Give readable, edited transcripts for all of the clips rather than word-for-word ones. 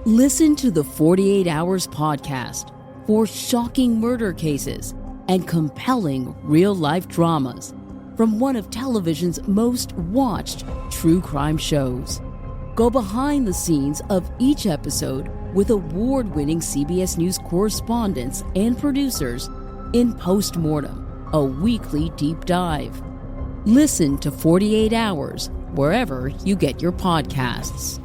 Listen to the 48 Hours podcast for shocking murder cases and compelling real-life dramas from one of television's most watched true crime shows. Go behind the scenes of each episode with award-winning CBS News correspondents and producers in Postmortem, a weekly deep dive. Listen to 48 Hours wherever you get your podcasts.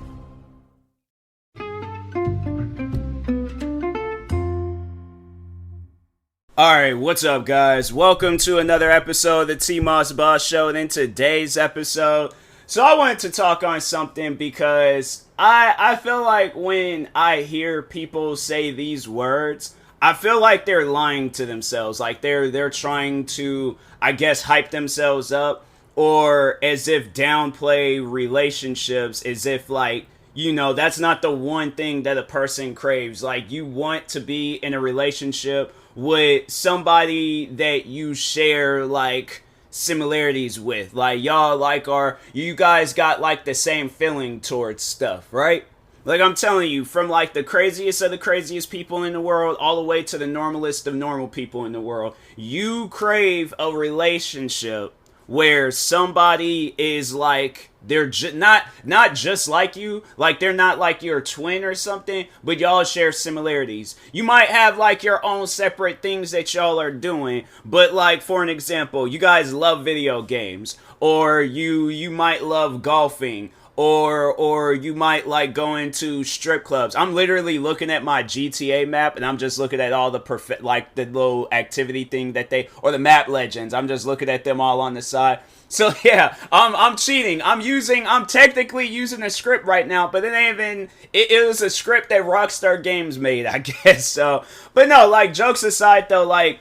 Alright, what's up guys? Welcome to another episode of the TMossBoss Show, and in today's episode, so I wanted to talk on something because I feel like when I hear people say these words, I feel like they're lying to themselves, like they're trying to, I guess, hype themselves up, or as if downplay relationships, as if like, you know, that's not the one thing that a person craves. Like, you want to be in a relationship with somebody that you share like similarities with, like y'all like you guys got like the same feeling towards stuff, right? Like, I'm telling you, from like the craziest of the craziest people in the world all the way to the normalest of normal people in the world, you crave a relationship where somebody is like, they're not just like you, like they're not like your twin or something, but y'all share similarities. You might have like your own separate things that y'all are doing, but like, for an example, you guys love video games, or you might love golfing, or you might like going to strip clubs. I'm literally looking at my GTA map, and I'm just looking at all the like the little activity thing that or the map legends. I'm just looking at them all on the side. So yeah, I'm cheating. I'm technically using a script right now, but it was a script that Rockstar Games made, I guess. So, but no, like, jokes aside though, like,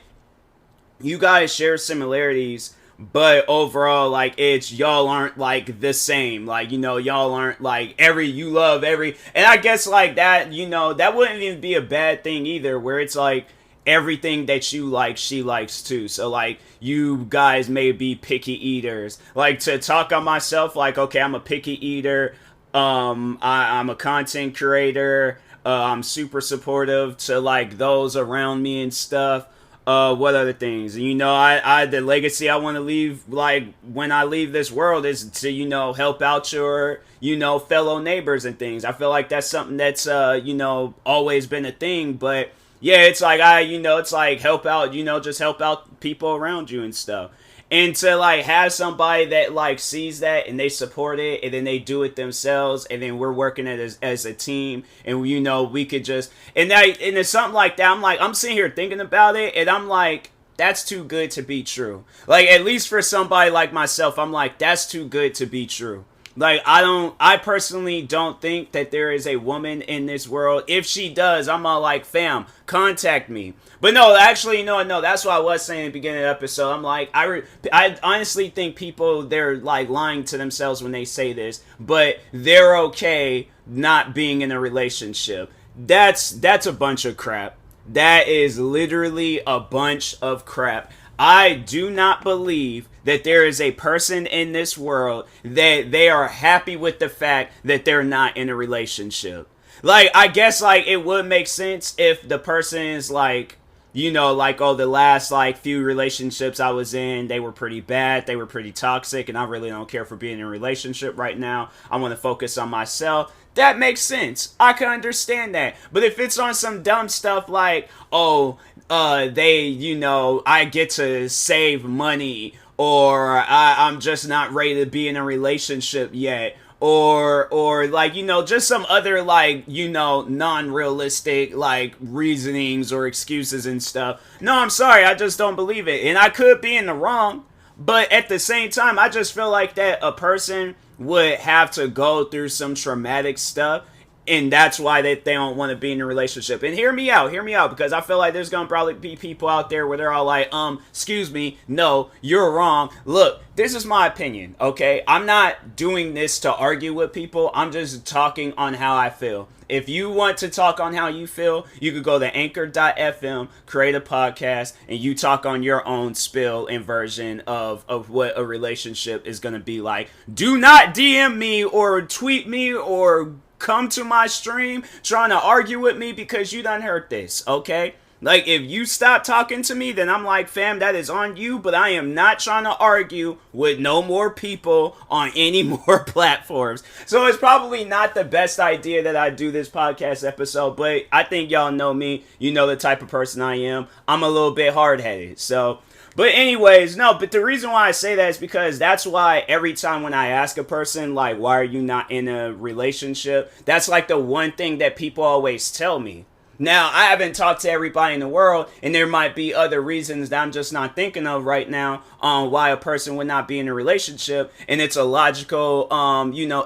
you guys share similarities, but overall, like, y'all aren't like the same. Like, you know, y'all aren't like you love every, and I guess like that, you know, that wouldn't even be a bad thing either, where it's like everything that you like, she likes too. So like, you guys may be picky eaters. Like, to talk on myself, like, okay, I'm a picky eater. I'm a content creator. I'm super supportive to like those around me and stuff. What other things? You know, I the legacy I want to leave, like, when I leave this world, is to, you know, help out your, you know, fellow neighbors and things. I feel like that's something that's, you know, always been a thing, but yeah, it's like, it's like help out, you know, just help out people around you and stuff. And to like have somebody that like sees that and they support it, and then they do it themselves, and then we're working it as a team, and you know, we could just, and it's something like that. I'm sitting here thinking about it, and I'm like, that's too good to be true. Like, at least for somebody like myself, I'm like, that's too good to be true. Like, I personally don't think that there is a woman in this world. If she does, I'm all like, fam, contact me. But no, actually, no, that's what I was saying at the beginning of the episode. I'm like, I honestly think people, they're like lying to themselves when they say this, but they're okay not being in a relationship. That's a bunch of crap. That is literally a bunch of crap. I do not believe that there is a person in this world that they are happy with the fact that they're not in a relationship. Like, I guess, like, it would make sense if the person is like, you know, like, oh, the last, like, few relationships I was in, they were pretty bad, they were pretty toxic, and I really don't care for being in a relationship right now. I want to focus on myself. That makes sense. I can understand that. But if it's on some dumb stuff like, oh, you know, I get to save money, or I'm just not ready to be in a relationship yet, or like, you know, just some other, like, you know, non-realistic, like, reasonings or excuses and stuff. No, I'm sorry, I just don't believe it. And I could be in the wrong, but at the same time, I just feel like that a person would have to go through some traumatic stuff, and that's why they don't want to be in a relationship. And hear me out, because I feel like there's gonna probably be people out there where they're all like, excuse me, no, you're wrong. Look, this is my opinion, okay? I'm not doing this to argue with people. I'm just talking on how I feel. If you want to talk on how you feel, you could go to anchor.fm, create a podcast, and you talk on your own spill and version of what a relationship is going to be like. Do not DM me or tweet me or come to my stream trying to argue with me because you done heard this, okay? Like, if you stop talking to me, then I'm like, fam, that is on you, but I am not trying to argue with no more people on any more platforms. So it's probably not the best idea that I do this podcast episode, but I think y'all know me. You know the type of person I am. I'm a little bit hard-headed, so... But anyways, no, but the reason why I say that is because that's why every time when I ask a person, like, why are you not in a relationship? That's like the one thing that people always tell me. Now, I haven't talked to everybody in the world, and there might be other reasons that I'm just not thinking of right now on why a person would not be in a relationship, and it's a logical,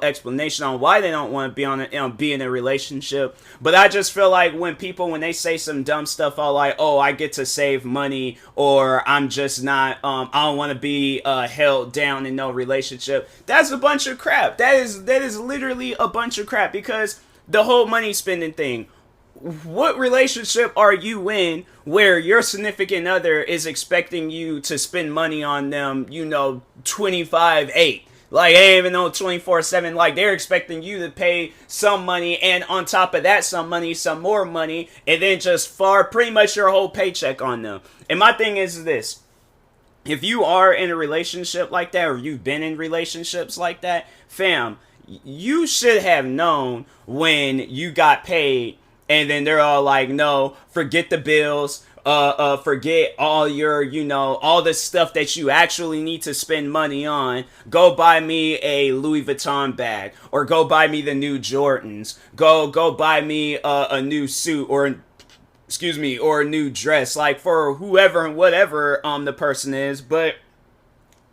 explanation on why they don't want to be in a relationship. But I just feel like when they say some dumb stuff, all like, oh, I get to save money, or I'm just not, I don't want to be held down in no relationship. That's a bunch of crap. That is literally a bunch of crap, because the whole money spending thing. What relationship are you in where your significant other is expecting you to spend money on them, 25/8? Like, they ain't even know 24/7. Like, they're expecting you to pay some money, and on top of that, some money, some more money, and then just pretty much your whole paycheck on them. And my thing is this. If you are in a relationship like that, or you've been in relationships like that, fam, you should have known when you got paid. And then they're all like, no, forget the bills, forget all your, all the stuff that you actually need to spend money on. Go buy me a Louis Vuitton bag, or go buy me the new Jordans. Go buy me a new suit, or a new dress, like for whoever and whatever the person is. But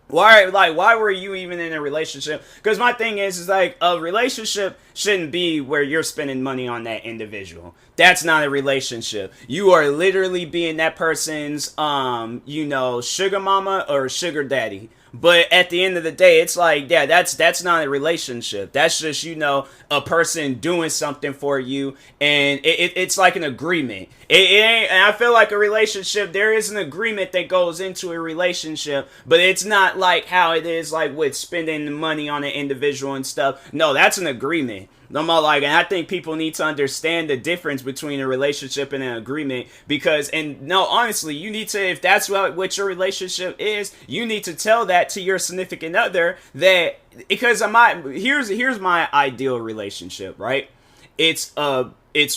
why were you even in a relationship? Because my thing is like, a relationship shouldn't be where you're spending money on that individual. That's not a relationship. You are literally being that person's, sugar mama or sugar daddy. But at the end of the day, it's like, yeah, that's not a relationship. That's just, a person doing something for you, and it's like an agreement. It ain't, and I feel like a relationship, there is an agreement that goes into a relationship, but it's not like how it is like with spending money on an individual and stuff. No, that's an agreement. And I think people need to understand the difference between a relationship and an agreement, because, and no, honestly, you need to, if that's what your relationship is, you need to tell that to your significant other, that, because here's my ideal relationship, right? It's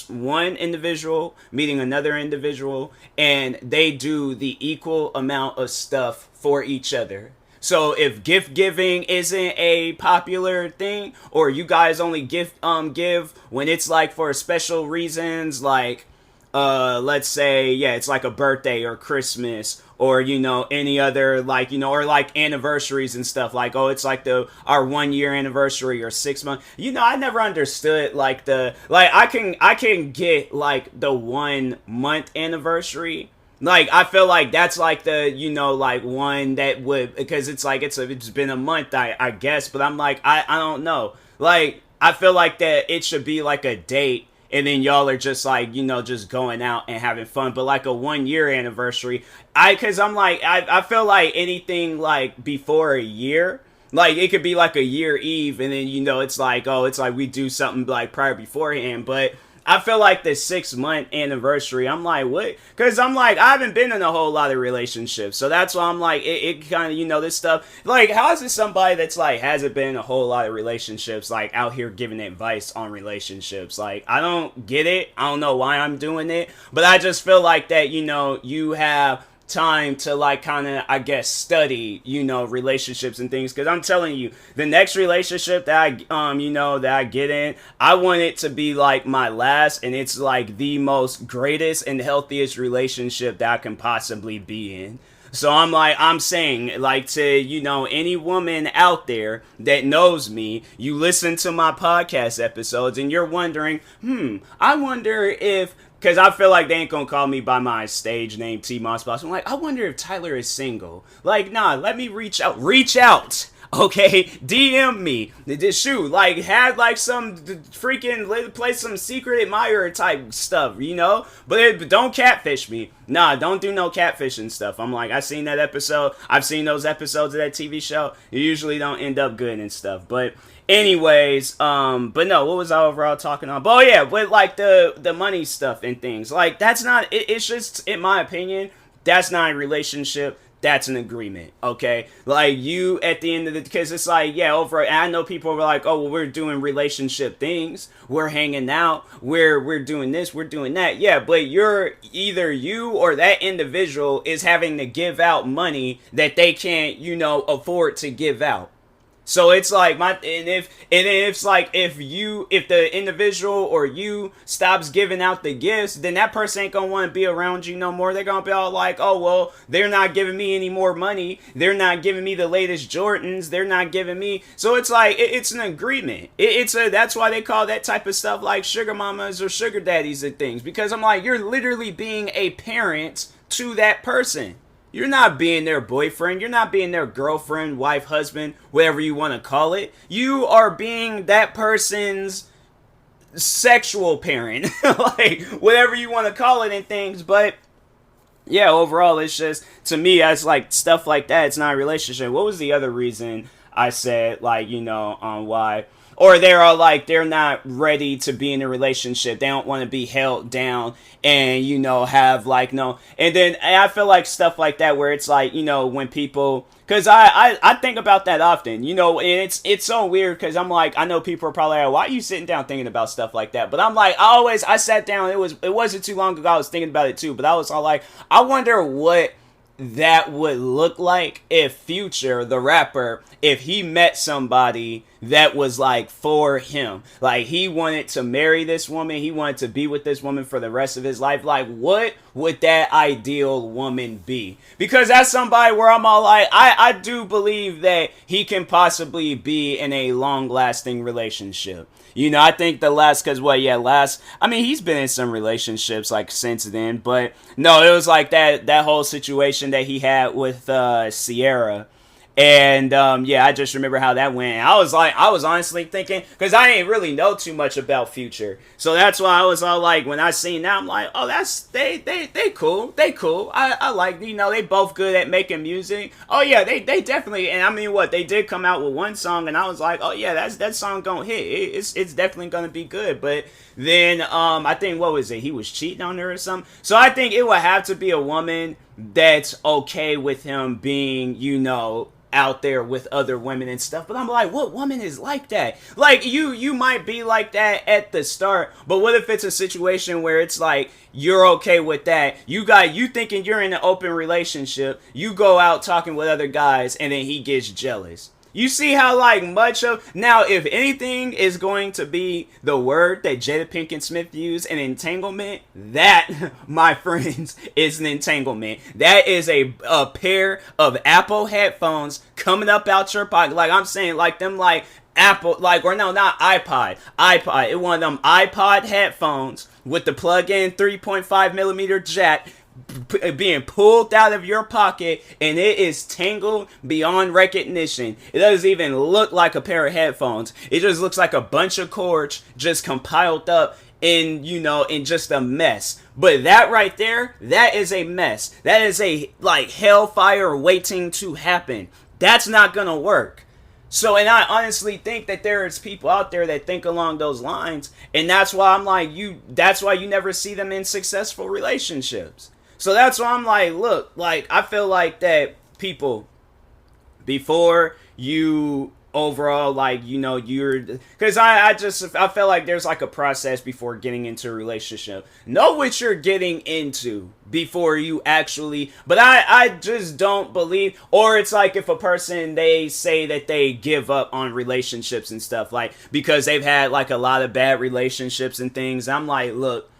one individual meeting another individual, and they do the equal amount of stuff for each other. So if gift giving isn't a popular thing, or you guys only give when it's like for special reasons, like let's say, yeah, it's like a birthday or Christmas, or any other, like, or like anniversaries and stuff, like, oh, it's like our 1 year anniversary or 6 month. I never understood like I can get like the 1 month anniversary. Like, I feel like that's like the, like one that would, because it's like, it's been a month, I guess, but I'm like, I don't know. Like, I feel like that it should be like a date, and then y'all are just like, just going out and having fun. But like a 1 year anniversary, cause I'm like, I feel like anything like before a year, like it could be like a year eve, and then, it's like, oh, it's like we do something like prior beforehand, but I feel like the 6 month anniversary, I'm like, what? Because I'm like, I haven't been in a whole lot of relationships. So that's why I'm like, it kind of, this stuff. Like, how is it somebody that's like, hasn't been in a whole lot of relationships, like out here giving advice on relationships? Like, I don't get it. I don't know why I'm doing it. But I just feel like that, you have time to like kind of, I guess, study, relationships and things, because I'm telling you, the next relationship that I get in, I want it to be like my last, and it's like the most greatest and healthiest relationship that I can possibly be in. So I'm saying, like, to, any woman out there that knows me, you listen to my podcast episodes and you're wondering, I wonder if, because I feel like they ain't gonna call me by my stage name, TMossBoss. I'm like, I wonder if Tyler is single. Like, nah, let me reach out. Okay, DM me. Shoot, like, had like some freaking, play some secret admirer type stuff, But don't catfish me. Nah, don't do no catfishing stuff. I'm like, I've seen that episode. I've seen those episodes of that TV show. You usually don't end up good and stuff. But Anyways, but no, what was I overall talking on? But oh yeah, but like the money stuff and things, like that's not. It's just, in my opinion, that's not a relationship. That's an agreement, okay? Like, you, at the end of the, because it's like, yeah, over, and I know people were like, oh, well, we're doing relationship things, we're hanging out, we're doing this, we're doing that, yeah, but you're, either you or that individual is having to give out money that they can't, afford to give out. So it's like if it's like if the individual or you stops giving out the gifts, then that person ain't gonna want to be around you no more. They're gonna be all like, oh well, they're not giving me any more money. They're not giving me the latest Jordans. They're not giving me. So it's like it's an agreement. That's why they call that type of stuff like sugar mamas or sugar daddies and things, because I'm like, you're literally being a parent to that person. You're not being their boyfriend. You're not being their girlfriend, wife, husband, whatever you want to call it. You are being that person's sexual parent. Like, whatever you want to call it and things. But, yeah, overall, it's just, to me, as like stuff like that, it's not a relationship. What was the other reason I said, like, on why? Or they're all like, they're not ready to be in a relationship. They don't want to be held down and, have like, no. And then I feel like stuff like that where it's like, when people, because I think about that often, and it's so weird because I'm like, I know people are probably like, why are you sitting down thinking about stuff like that? But I'm like, I sat down, it wasn't too long ago, I was thinking about it too, but I was all like, I wonder what that would look like if Future, the rapper, if he met somebody that was like for him, like he wanted to marry this woman, he wanted to be with this woman for the rest of his life, like what would that ideal woman be? Because that's somebody where I'm all like, I do believe that he can possibly be in a long lasting relationship. I think the last, he's been in some relationships like since then, but no, it was like that whole situation that he had with Sierra. And, I just remember how that went. I was honestly thinking, because I didn't really know too much about Future. So that's why I was all like, when I seen that, I'm like, oh, they cool. They cool. I like, they both good at making music. Oh, yeah, they definitely, and I mean, they did come out with one song, and I was like, oh, yeah, that song gonna hit. It's definitely gonna be good. But then, I think, what was it? He was cheating on her or something. So I think it would have to be a woman that's okay with him being, out there with other women and stuff. But I'm like, what woman is like that? Like, you might be like that at the start, but what if it's a situation where it's like you're okay with that, you thinking you're in an open relationship, you go out talking with other guys, and then he gets jealous. You see how like much of, now if anything is going to be the word that Jada Pinkett Smith used, an entanglement, that, my friends, is an entanglement. That is a pair of Apple headphones coming up out your pocket. Like I'm saying, like them like Apple, like, or no, not iPod, it one of them iPod headphones with the plug-in 3.5 millimeter jack being pulled out of your pocket, and it is tangled beyond recognition. It doesn't even look like a pair of headphones. It just looks like a bunch of cords just compiled up in just a mess. But that right there, that is a mess. That is a like hellfire waiting to happen. That's not gonna work. So, and I honestly think that there is people out there that think along those lines, and that's why I'm like, that's why you never see them in successful relationships. So that's why I'm like, look, like, I feel like that people, before you overall, like, you're, because I feel like there's like a process before getting into a relationship. Know what you're getting into before you actually, but I just don't believe, or it's like if a person, they say that they give up on relationships and stuff, like, because they've had like a lot of bad relationships and things. I'm like, look,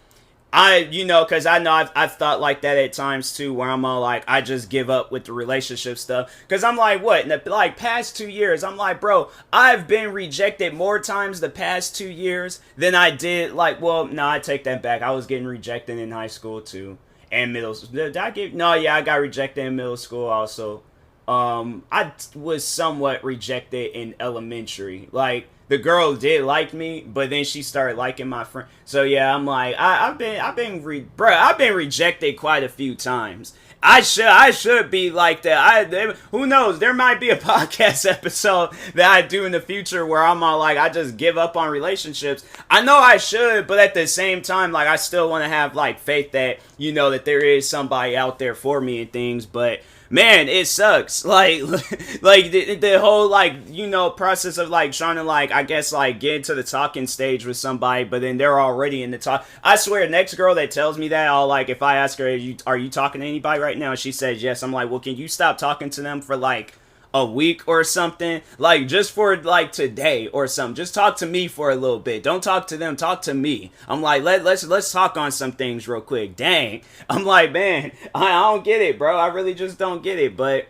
because I know I've thought like that at times too, where I'm all like, I just give up with the relationship stuff. Because I'm like, what? In the like past 2 years, I'm like, bro, I've been rejected more times the past 2 years than I did. Like, well, no, I take that back. I was getting rejected in high school too, and middle school. Did I get? No, yeah, I got rejected in middle school also. I was somewhat rejected in elementary. Like, the girl did like me, but then she started liking my friend. So yeah, I'm like, I've been rejected quite a few times. I should be like that. Who knows? There might be a podcast episode that I do in the future where I'm all like, I just give up on relationships. I know I should, but at the same time, like, I still want to have like faith that, you know, that there is somebody out there for me and things. But man, it sucks. Like the whole, like, you know, process of like trying to, like, I guess, like, get into the talking stage with somebody, but then they're already in the talk. I swear, next girl that tells me that, I'll, like, if I ask her, are you talking to anybody right now? And she says yes. I'm like, well, can you stop talking to them for like a week or something? Like, just for like today or something. Just talk to me for a little bit. Don't talk to them. Talk to me. I'm like, let's talk on some things real quick. Dang. I'm like, man, I don't get it, bro. I really just don't get it. But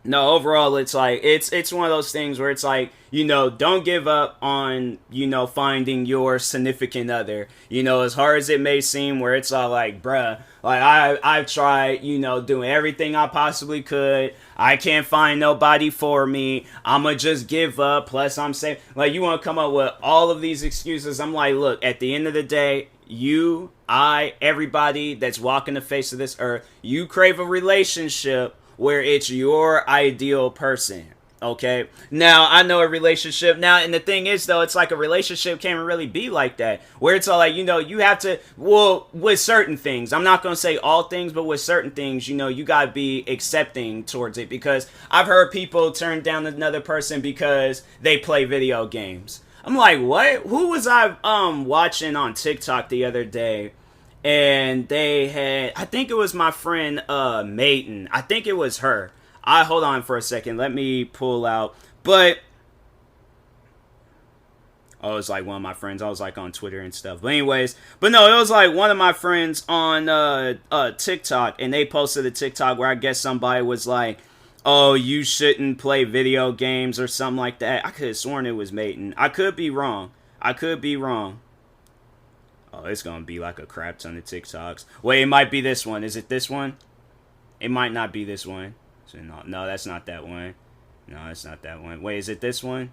no, overall, it's like, it's one of those things where it's like, you know, don't give up on, you know, finding your significant other. You know, as hard as it may seem, where it's all like, bruh, like, I've tried, you know, doing everything I possibly could. I can't find nobody for me. I'ma just give up. Plus, I'm saying, like, you want to come up with all of these excuses. I'm like, look, at the end of the day, you, everybody that's walking the face of this earth, you crave a relationship where it's your ideal person. Okay, now I know a relationship now, and the thing is though, it's like a relationship can't really be like that, where it's all like, you know, you have to, well, with certain things, I'm not gonna say all things, but with certain things, you know, you gotta be accepting towards it, because I've heard people turn down another person because they play video games. I'm like, what? Who was I watching on TikTok the other day? And they had, I think it was my friend Mayton. I think it was her. Hold on for a second. Let me pull out. But oh, it was like one of my friends. I was like on Twitter and stuff. But anyways, but no, it was like one of my friends on TikTok, and they posted a TikTok where I guess somebody was like, oh, you shouldn't play video games or something like that. I could have sworn it was Mayton. I could be wrong. Oh, it's gonna be like a crap ton of TikToks. Wait, it might be this one. Is it this one? It might not be this one. So no, that's not that one. No, that's not that one. Wait, is it this one?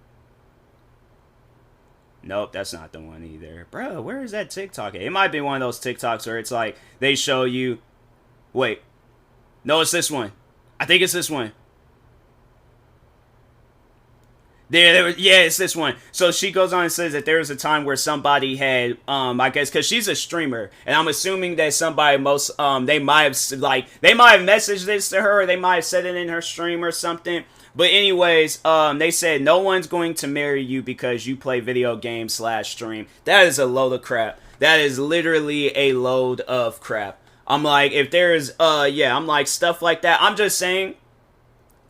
Nope, that's not the one either. Bro, where is that TikTok at? It might be one of those TikToks where it's like, they show you... Wait. No, it's this one. I think it's this one. Yeah, it's this one. So she goes on and says that there was a time where somebody had, I guess, because she's a streamer, and I'm assuming that somebody they might have messaged this to her, or they might have said it in her stream or something. But anyways, they said no one's going to marry you because you play video games / stream. That is a load of crap. That is literally a load of crap. I'm like, if there's, I'm like, stuff like that. I'm just saying.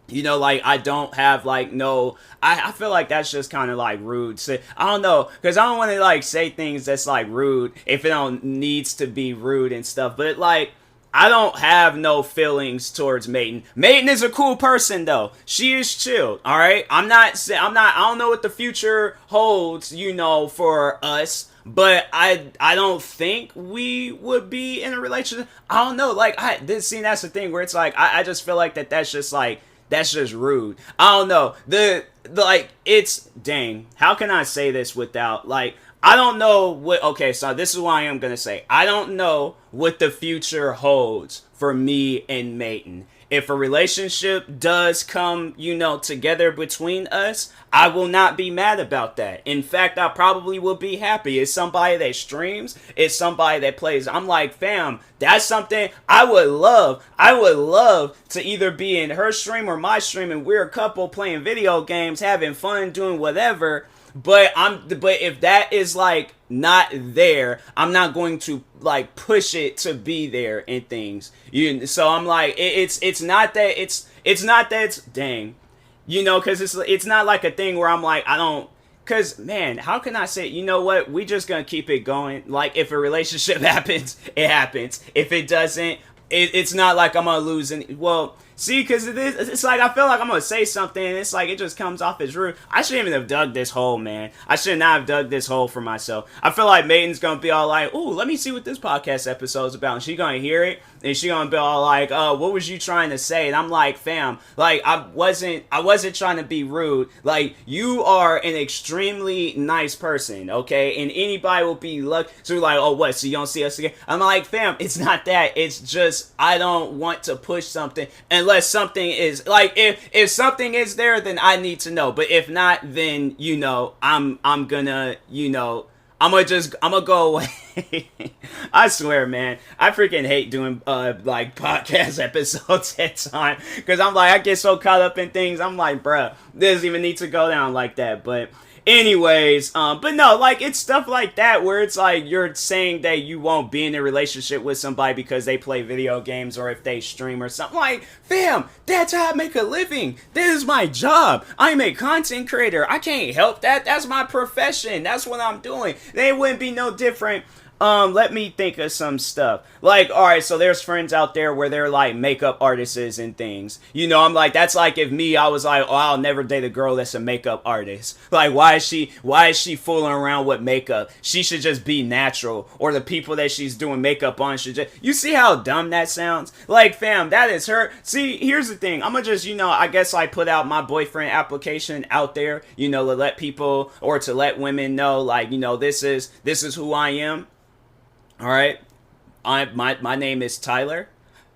You know, like, I don't have, like, no, I feel like that's just kind of, like, rude. So, I don't know, because I don't want to, like, say things that's, like, rude if it don't needs to be rude and stuff. But, like, I don't have no feelings towards Mayton. Mayton is a cool person, though. She is chill, all right? I don't know what the future holds, you know, for us. But I don't think we would be in a relationship. I don't know, like, that's the thing where it's, like, I just feel like that's just, like, that's just rude. I don't know. Dang. How can I say this without, like, I don't know what, okay, so this is what I am going to say. I don't know what the future holds for me and Mayton. If a relationship does come, you know, together between us, I will not be mad about that. In fact, I probably will be happy. It's somebody that streams. It's somebody that plays. I'm like, fam, that's something I would love. I would love to either be in her stream or my stream, and we're a couple playing video games, having fun, doing whatever. But if that is like not there, I'm not going to like push it to be there and things. So I'm like, it's not that it's dang, you know, because it's not like a thing where I'm like, I don't. Because, man, how can I say, you know what, we just gonna keep it going. Like, if a relationship happens, it happens. If it doesn't, it's not like I'm gonna lose any. Well, See, because it's like, I feel like I'm going to say something, and it's like, it just comes off as rude. I shouldn't even have dug this hole, man. I should not have dug this hole for myself. I feel like Maiden's going to be all like, ooh, let me see what this podcast episode's about. And she's going to hear it, and she's going to be all like, what was you trying to say? And I'm like, fam, like, I wasn't trying to be rude. Like, you are an extremely nice person, okay? And anybody will be lucky. So like, oh, what? So you don't see us again? I'm like, fam, it's not that. It's just, I don't want to push something unless something is, like, if something is there, then I need to know. But if not, then, you know, I'm gonna, you know, I'm gonna go away. I swear, man, I freaking hate doing, like, podcast episodes at time, because I'm like, I get so caught up in things, I'm like, bruh, this doesn't even need to go down like that. But anyways, but no, like, it's stuff like that where it's like you're saying that you won't be in a relationship with somebody because they play video games or if they stream or something. Like, fam, that's how I make a living. This is my job. I'm a content creator. I can't help that. That's my profession. That's what I'm doing. They wouldn't be no different. Let me think of some stuff. Like, alright, so there's friends out there where they're like makeup artists and things. You know, I'm like, that's like if me, I was like, oh, I'll never date a girl that's a makeup artist. Like, why is she fooling around with makeup? She should just be natural. Or the people that she's doing makeup on should just, you see how dumb that sounds? Like, fam, that is her. See, here's the thing. I'm gonna just, you know, I guess I put out my boyfriend application out there, you know, to let people, or to let women know, like, you know, this is who I am. All right, my name is Tyler,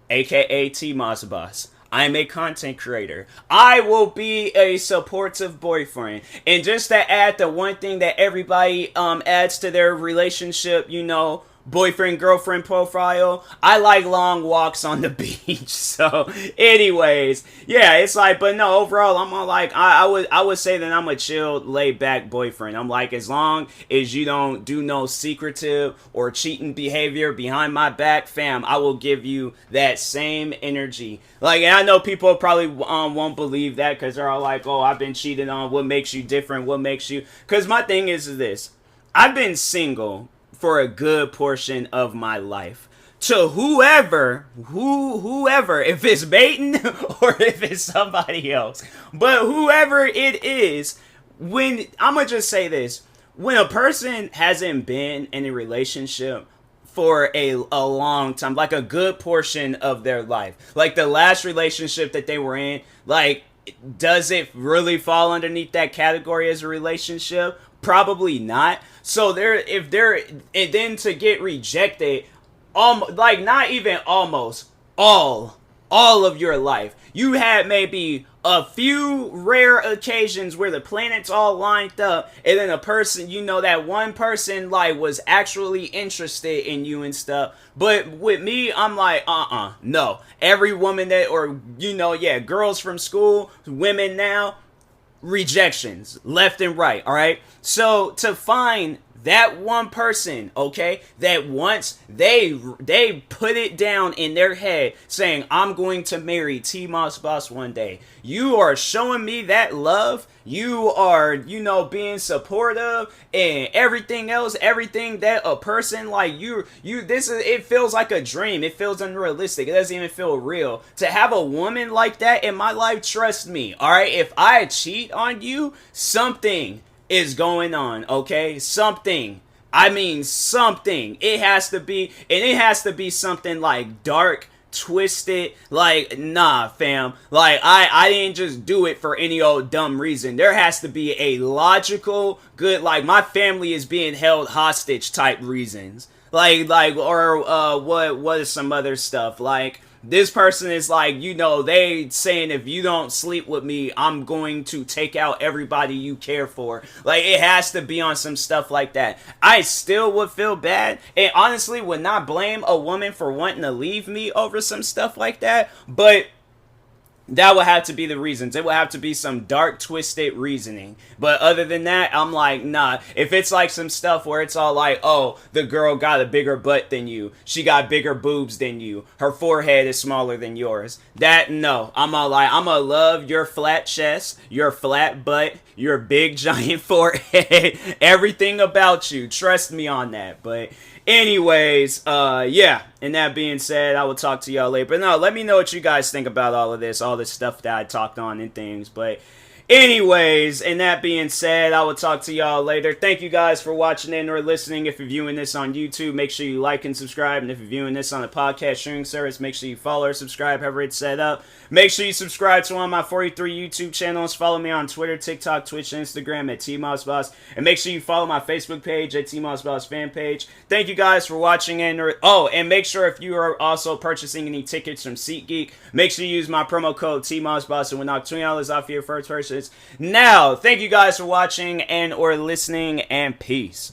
aka TMossBoss. I'm a content creator. I will be a supportive boyfriend. And just to add the one thing that everybody adds to their relationship, you know, boyfriend girlfriend profile, I like long walks on the beach. So anyways, yeah, it's like, but no, overall I'm like, I would say that I'm a chill, laid back boyfriend. I'm like, as long as you don't do no secretive or cheating behavior behind my back, fam, I will give you that same energy. Like, and I know people probably won't believe that because they're all like, oh, I've been cheated on. What makes you different? What makes you, because my thing is this, I've been single for a good portion of my life. To whoever, if it's Baton or if it's somebody else, but whoever it is, when, I'm gonna just say this, when a person hasn't been in a relationship for a long time, like a good portion of their life, like the last relationship that they were in, like, does it really fall underneath that category as a relationship? Probably not. So and then to get rejected, like, not even almost, all of your life, you had maybe a few rare occasions where the planets all lined up, and then a person, you know, that one person, like, was actually interested in you and stuff. But with me, I'm like, no. Every woman that, or, you know, yeah, girls from school, women now, rejections left and right. All right, so to find that one person, okay, that once they put it down in their head saying, I'm going to marry TMossBoss one day, you are showing me that love, you are, you know, being supportive and everything else, everything that a person like you, this is, it feels like a dream. It feels unrealistic. It doesn't even feel real to have a woman like that in my life. Trust me, all right, if I cheat on you, something is going on, okay? Something. I mean, something. It has to be, and it has to be something like dark, twisted, like, nah, fam. Like, I didn't just do it for any old dumb reason. There has to be a logical, good, like, my family is being held hostage type reasons. Like, or, what is some other stuff? Like, this person is like, you know, they saying, if you don't sleep with me, I'm going to take out everybody you care for. Like, it has to be on some stuff like that. I still would feel bad and honestly would not blame a woman for wanting to leave me over some stuff like that. But That would have to be the reasons. It would have to be some dark, twisted reasoning. But other than that, I'm like, nah. If it's like some stuff where it's all like, oh, the girl got a bigger butt than you, she got bigger boobs than you, her forehead is smaller than yours, that, no. I'm all like, I'm gonna love your flat chest, your flat butt, your big giant forehead, everything about you. Trust me on that. But anyways, yeah. And that being said, I will talk to y'all later. But no, let me know what you guys think about all of this, all this stuff that I talked on and things. But anyways, and that being said, I will talk to y'all later. Thank you guys for watching and or listening. If you're viewing this on YouTube, make sure you like and subscribe. And if you're viewing this on a podcast streaming service, make sure you follow or subscribe, however it's set up. Make sure you subscribe to one of my 43 YouTube channels. Follow me on Twitter, TikTok, Twitch, and Instagram at TMossBoss. And make sure you follow my Facebook page at TMossBoss fan page. Thank you guys for watching. And make sure if you are also purchasing any tickets from SeatGeek, make sure you use my promo code TMossBoss and we'll knock $20 off your first purchase. Now, thank you guys for watching and or listening, and peace.